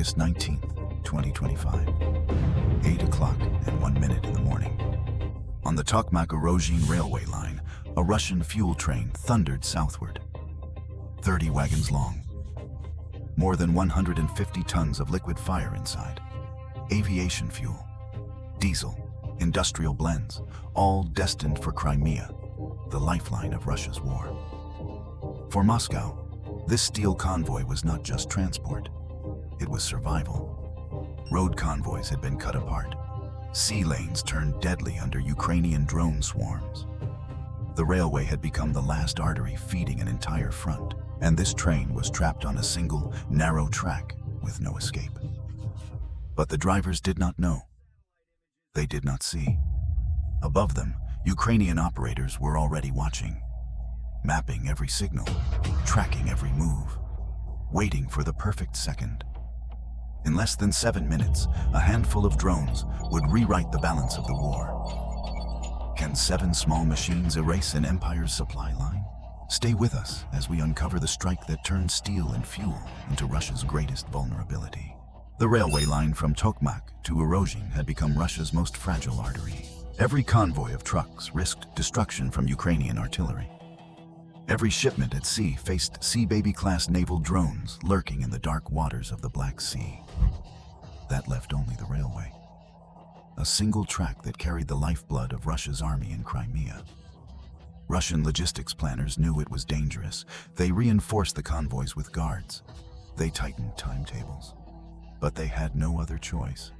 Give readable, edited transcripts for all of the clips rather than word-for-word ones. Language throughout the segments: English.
August 19th, 2025, 8 o'clock and 1 minute in the morning. On the Tokmak-Urozhin railway line, a Russian fuel train thundered southward. 30 wagons long. More than 150 tons of liquid fire inside. Aviation fuel, diesel, industrial blends, all destined for Crimea, the lifeline of Russia's war. For Moscow, this steel convoy was not just transport, it was survival. Road convoys had been cut apart. Sea lanes turned deadly under Ukrainian drone swarms. The railway had become the last artery feeding an entire front, and this train was trapped on a single, narrow track with no escape. But the drivers did not know. They did not see. Above them, Ukrainian operators were already watching, mapping every signal, tracking every move, waiting for the perfect second. In less than 7 minutes, a handful of drones would rewrite the balance of the war. Can 7 small machines erase an empire's supply line? Stay with us as we uncover the strike that turned steel and fuel into Russia's greatest vulnerability. The railway line from Tokmak to Urozhin had become Russia's most fragile artery. Every convoy of trucks risked destruction from Ukrainian artillery. Every shipment at sea faced Sea Baby-class naval drones lurking in the dark waters of the Black Sea. That left only the railway. A single track that carried the lifeblood of Russia's army in Crimea. Russian logistics planners knew it was dangerous. They reinforced the convoys with guards. They tightened timetables. But they had no other choice.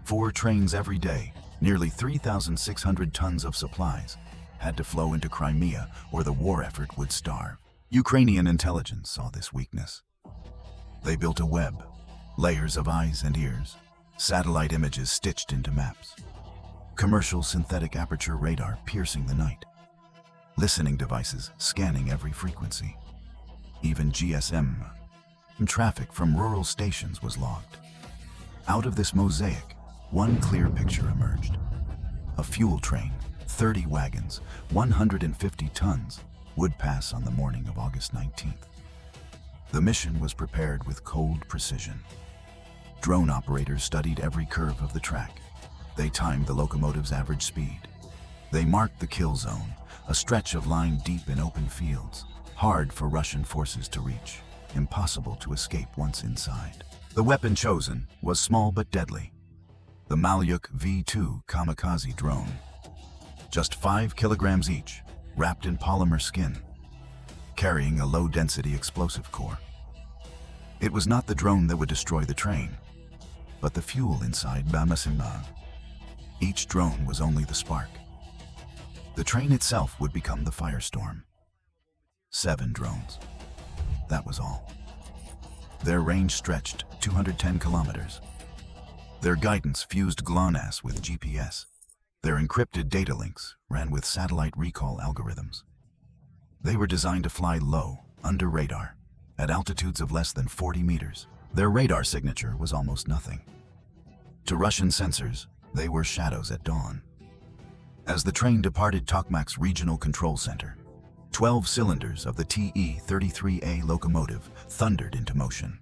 4 trains every day, nearly 3,600 tons of supplies, had to flow into Crimea or the war effort would starve. Ukrainian intelligence saw this weakness. They built a web, layers of eyes and ears, satellite images stitched into maps, commercial synthetic aperture radar piercing the night, listening devices scanning every frequency. Even GSM traffic from rural stations was logged. Out of this mosaic, one clear picture emerged. A fuel train, 30 wagons, 150 tons, would pass on the morning of August 19th. The mission was prepared with cold precision. Drone operators studied every curve of the track. They timed the locomotive's average speed. They marked the kill zone, a stretch of line deep in open fields, hard for Russian forces to reach, impossible to escape once inside. The weapon chosen was small but deadly. The Malyuk V-2 kamikaze drone. Just 5 kilograms each, wrapped in polymer skin, carrying a low-density explosive core. It was not the drone that would destroy the train, but the fuel inside Bamasimag. Each drone was only the spark. The train itself would become the firestorm. 7 drones. That was all. Their range stretched 210 kilometers. Their guidance fused GLONASS with GPS. Their encrypted data links ran with satellite recall algorithms. They were designed to fly low, under radar, at altitudes of less than 40 meters. Their radar signature was almost nothing. To Russian sensors, they were shadows at dawn. As the train departed Tokmak's regional control center, 12 cylinders of the TE-33A locomotive thundered into motion.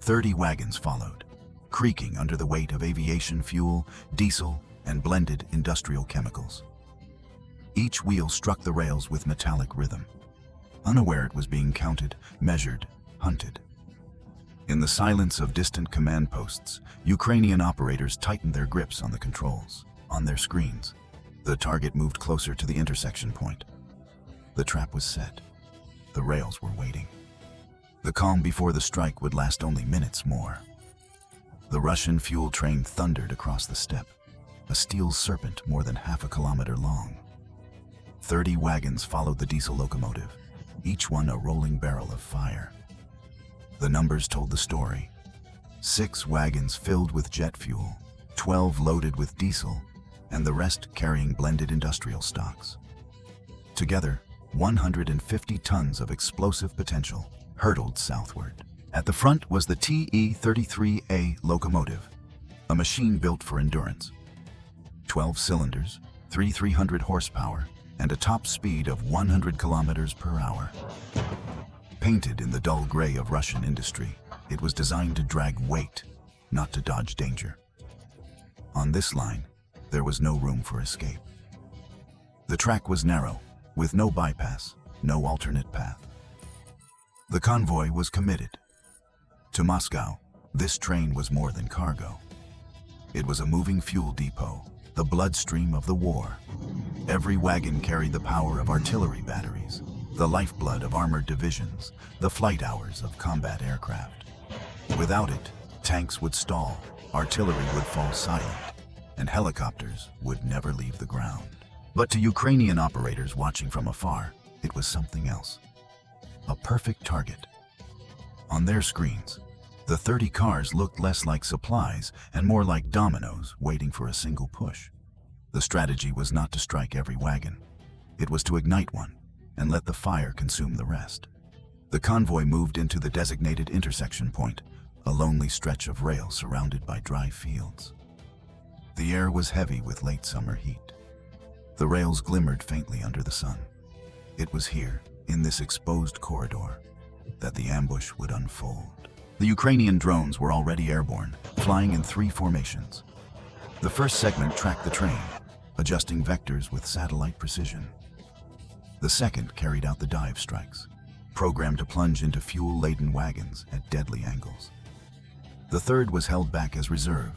30 wagons followed, creaking under the weight of aviation fuel, diesel, and blended industrial chemicals. Each wheel struck the rails with metallic rhythm, unaware it was being counted, measured, hunted. In the silence of distant command posts, Ukrainian operators tightened their grips on the controls. On their screens, the target moved closer to the intersection point. The trap was set. The rails were waiting. The calm before the strike would last only minutes more. The Russian fuel train thundered across the steppe, a steel serpent more than half a kilometer long. 30 wagons followed the diesel locomotive, each one a rolling barrel of fire. The numbers told the story. 6 wagons filled with jet fuel, 12 loaded with diesel, and the rest carrying blended industrial stocks. Together, 150 tons of explosive potential hurtled southward. At the front was the TE-33A locomotive, a machine built for endurance. 12 cylinders, 300 horsepower, and a top speed of 100 kilometers per hour. Painted in the dull gray of Russian industry, It was designed to drag weight, not to dodge danger. On this line, there was no room for escape. The track was narrow, with no bypass, no alternate path. The convoy was committed. To Moscow, this train was more than cargo. It was a moving fuel depot, the bloodstream of the war. Every wagon carried the power of artillery batteries, the lifeblood of armored divisions, the flight hours of combat aircraft. Without it, tanks would stall, artillery would fall silent, and helicopters would never leave the ground. But to Ukrainian operators watching from afar, it was something else. A perfect target. On their screens, the 30 cars looked less like supplies and more like dominoes waiting for a single push. The strategy was not to strike every wagon. It was to ignite one and let the fire consume the rest. The convoy moved into the designated intersection point, a lonely stretch of rail surrounded by dry fields. The air was heavy with late summer heat. The rails glimmered faintly under the sun. It was here, in this exposed corridor, that the ambush would unfold. The Ukrainian drones were already airborne, flying in 3 formations. The first segment tracked the train, adjusting vectors with satellite precision. The second carried out the dive strikes, programmed to plunge into fuel-laden wagons at deadly angles. The third was held back as reserve,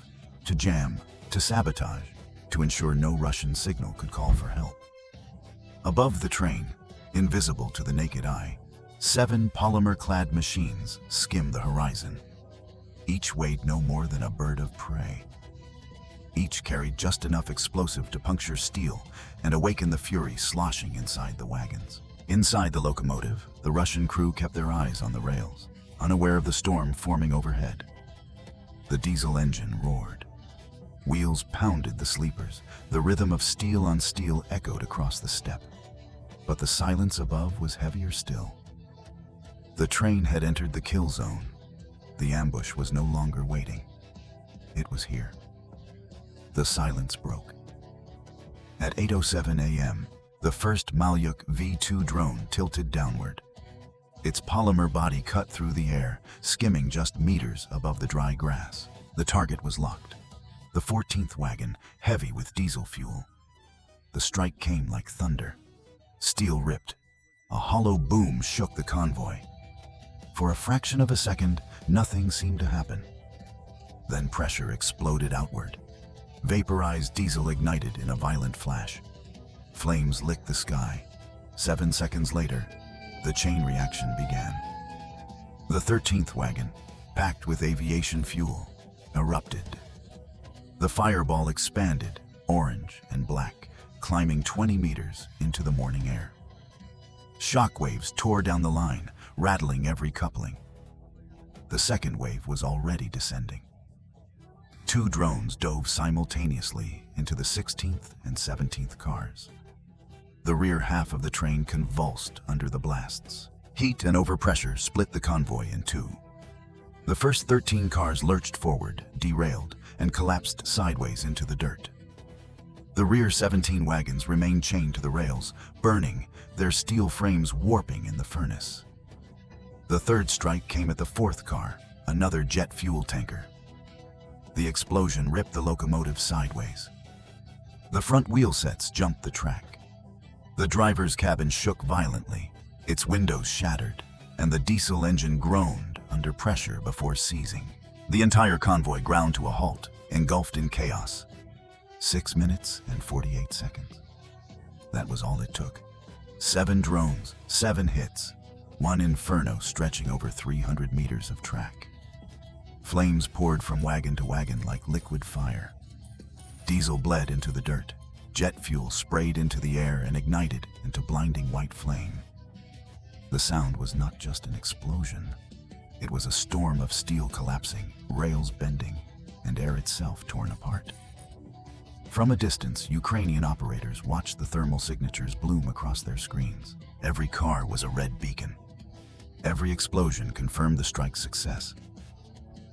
to jam, to sabotage, to ensure no Russian signal could call for help. Above the train, invisible to the naked eye, 7 polymer-clad machines skimmed the horizon. Each weighed no more than a bird of prey. Each carried just enough explosive to puncture steel and awaken the fury sloshing inside the wagons. Inside the locomotive, the Russian crew kept their eyes on the rails, unaware of the storm forming overhead. The diesel engine roared. Wheels pounded the sleepers. The rhythm of steel on steel echoed across the steppe. But the silence above was heavier still. The train had entered the kill zone. The ambush was no longer waiting. It was here. The silence broke. At 8:07 a.m., the first Malyuk V-2 drone tilted downward. Its polymer body cut through the air, skimming just meters above the dry grass. The target was locked. The 14th wagon, heavy with diesel fuel. The strike came like thunder. Steel ripped. A hollow boom shook the convoy. For a fraction of a second, nothing seemed to happen. Then pressure exploded outward. Vaporized diesel ignited in a violent flash. Flames licked the sky. 7 seconds later, the chain reaction began. The 13th wagon, packed with aviation fuel, erupted. The fireball expanded, orange and black, climbing 20 meters into the morning air. Shockwaves tore down the line, rattling every coupling. The second wave was already descending. 2 drones dove simultaneously into the 16th and 17th cars. The rear half of the train convulsed under the blasts. Heat and overpressure split the convoy in 2. The first 13 cars lurched forward, derailed, and collapsed sideways into the dirt. The rear 17 wagons remained chained to the rails, burning, their steel frames warping in the furnace. The third strike came at the 4th car, another jet fuel tanker. The explosion ripped the locomotive sideways. The front wheel sets jumped the track. The driver's cabin shook violently, its windows shattered, and the diesel engine groaned under pressure before seizing. The entire convoy ground to a halt, engulfed in chaos. 6 minutes and 48 seconds. That was all it took. 7 drones, 7 hits, one inferno stretching over 300 meters of track. Flames poured from wagon to wagon like liquid fire. Diesel bled into the dirt. Jet fuel sprayed into the air and ignited into blinding white flame. The sound was not just an explosion. It was a storm of steel collapsing, rails bending, and air itself torn apart. From a distance, Ukrainian operators watched the thermal signatures bloom across their screens. Every car was a red beacon. Every explosion confirmed the strike's success.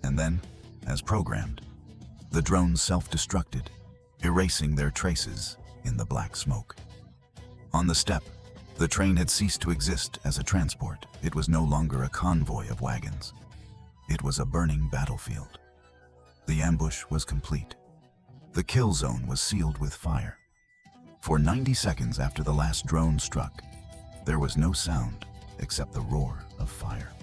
And then, as programmed, the drones self-destructed, erasing their traces in the black smoke. On the steppe, the train had ceased to exist as a transport. It was no longer a convoy of wagons. It was a burning battlefield. The ambush was complete. The kill zone was sealed with fire. For 90 seconds after the last drone struck, there was no sound except the roar of fire.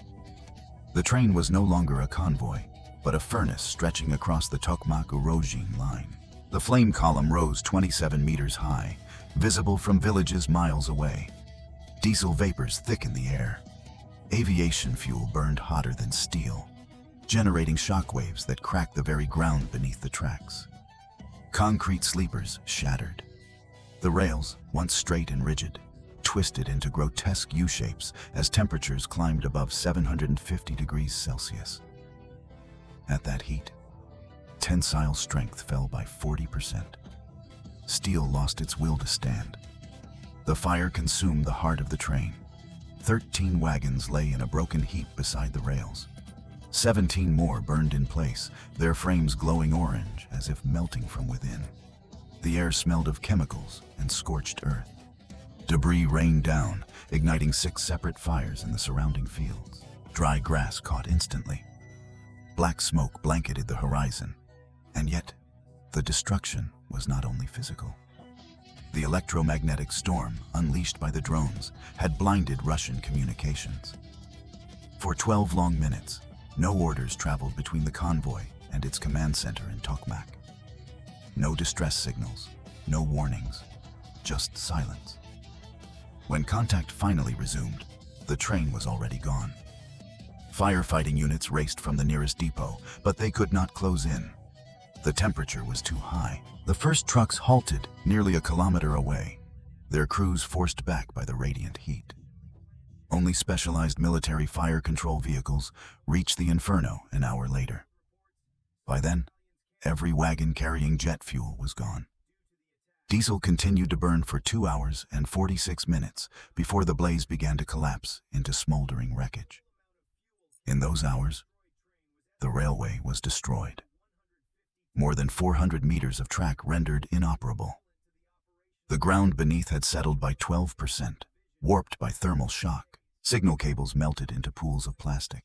The train was no longer a convoy, but a furnace stretching across the Tokmak-Urozhin line. The flame column rose 27 meters high, visible from villages miles away. Diesel vapors thickened the air. Aviation fuel burned hotter than steel, generating shockwaves that cracked the very ground beneath the tracks. Concrete sleepers shattered. The rails, once straight and rigid, twisted into grotesque U-shapes as temperatures climbed above 750 degrees Celsius. At that heat, tensile strength fell by 40%. Steel lost its will to stand. The fire consumed the heart of the train. 13 wagons lay in a broken heap beside the rails. 17 more burned in place, their frames glowing orange as if melting from within. The air smelled of chemicals and scorched earth. Debris rained down, igniting 6 separate fires in the surrounding fields. Dry grass caught instantly. Black smoke blanketed the horizon, and yet the destruction was not only physical. The electromagnetic storm unleashed by the drones had blinded Russian communications. For 12 long minutes, no orders traveled between the convoy and its command center in Tokmak. No distress signals, no warnings, just silence. When contact finally resumed, the train was already gone. Firefighting units raced from the nearest depot, but they could not close in. The temperature was too high. The first trucks halted nearly a kilometer away, their crews forced back by the radiant heat. Only specialized military fire control vehicles reached the inferno an hour later. By then, every wagon carrying jet fuel was gone. Diesel continued to burn for 2 hours and 46 minutes before the blaze began to collapse into smoldering wreckage. In those hours, the railway was destroyed. More than 400 meters of track rendered inoperable. The ground beneath had settled by 12%, warped by thermal shock. Signal cables melted into pools of plastic.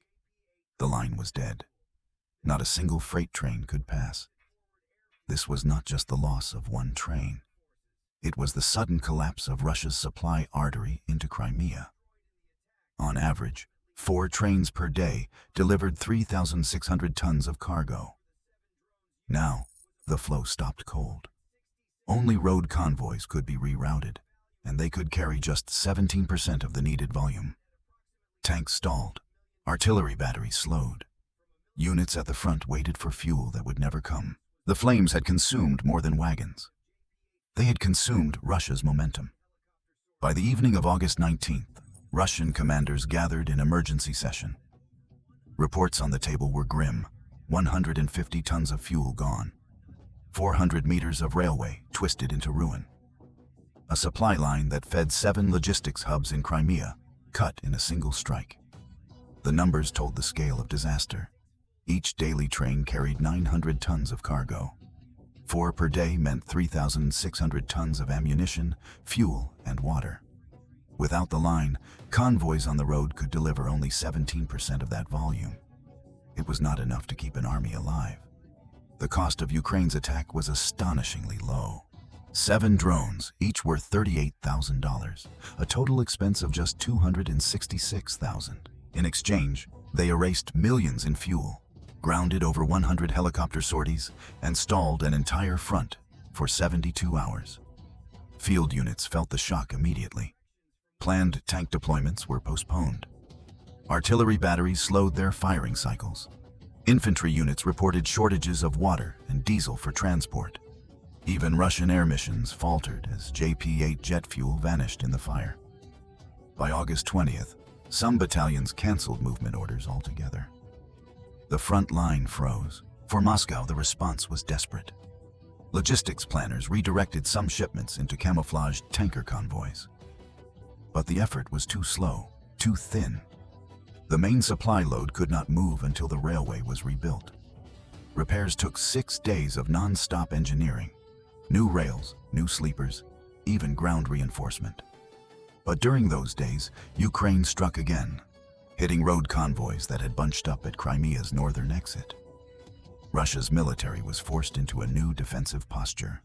The line was dead. Not a single freight train could pass. This was not just the loss of one train. It was the sudden collapse of Russia's supply artery into Crimea. On average, 4 trains per day delivered 3,600 tons of cargo. Now, the flow stopped cold. Only road convoys could be rerouted, and they could carry just 17% of the needed volume. Tanks stalled. Artillery batteries slowed. Units at the front waited for fuel that would never come. The flames had consumed more than wagons. They had consumed Russia's momentum. By the evening of August 19th, Russian commanders gathered in emergency session. Reports on the table were grim. 150 tons of fuel gone. 400 meters of railway twisted into ruin. A supply line that fed 7 logistics hubs in Crimea cut in a single strike. The numbers told the scale of disaster. Each daily train carried 900 tons of cargo. 4 per day meant 3,600 tons of ammunition, fuel, and water. Without the line, convoys on the road could deliver only 17% of that volume. It was not enough to keep an army alive. The cost of Ukraine's attack was astonishingly low. 7 drones, each worth $38,000, a total expense of just $266,000. In exchange, they erased millions in fuel, grounded over 100 helicopter sorties, and stalled an entire front for 72 hours. Field units felt the shock immediately. Planned tank deployments were postponed. Artillery batteries slowed their firing cycles. Infantry units reported shortages of water and diesel for transport. Even Russian air missions faltered as JP-8 jet fuel vanished in the fire. By August 20th, some battalions canceled movement orders altogether. The front line froze. For Moscow, the response was desperate. Logistics planners redirected some shipments into camouflaged tanker convoys. But the effort was too slow, too thin. The main supply load could not move until the railway was rebuilt. Repairs took 6 days of non-stop engineering. New rails, new sleepers, even ground reinforcement. But during those days, Ukraine struck again. hitting road convoys that had bunched up at Crimea's northern exit. Russia's military was forced into a new defensive posture.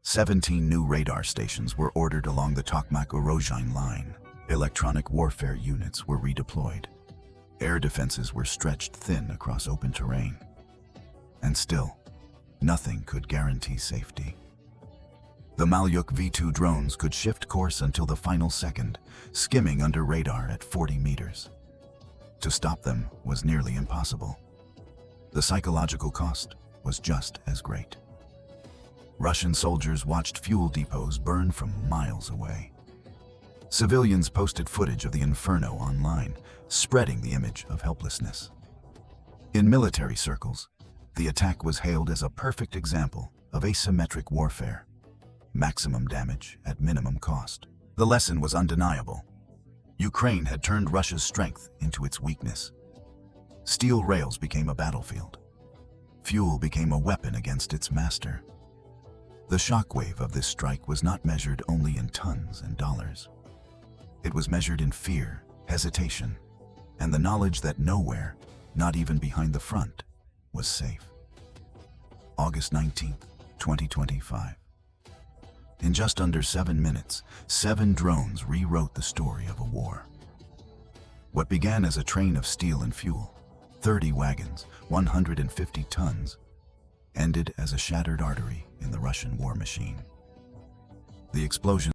17 new radar stations were ordered along the Tokmak-Urozhain line. Electronic warfare units were redeployed. Air defenses were stretched thin across open terrain. And still, nothing could guarantee safety. The Malyuk V-2 drones could shift course until the final second, skimming under radar at 40 meters. To stop them was nearly impossible. The psychological cost was just as great. Russian soldiers watched fuel depots burn from miles away. Civilians posted footage of the inferno online, spreading the image of helplessness. In military circles, the attack was hailed as a perfect example of asymmetric warfare. Maximum damage at minimum cost. The lesson was undeniable. Ukraine had turned Russia's strength into its weakness. Steel rails became a battlefield. Fuel became a weapon against its master. The shockwave of this strike was not measured only in tons and dollars. It was measured in fear, hesitation, and the knowledge that nowhere, not even behind the front, was safe. August 19, 2025. In just under 7 minutes, 7 drones rewrote the story of a war. What began as a train of steel and fuel, 30 wagons, 150 tons, ended as a shattered artery in the Russian war machine. The explosion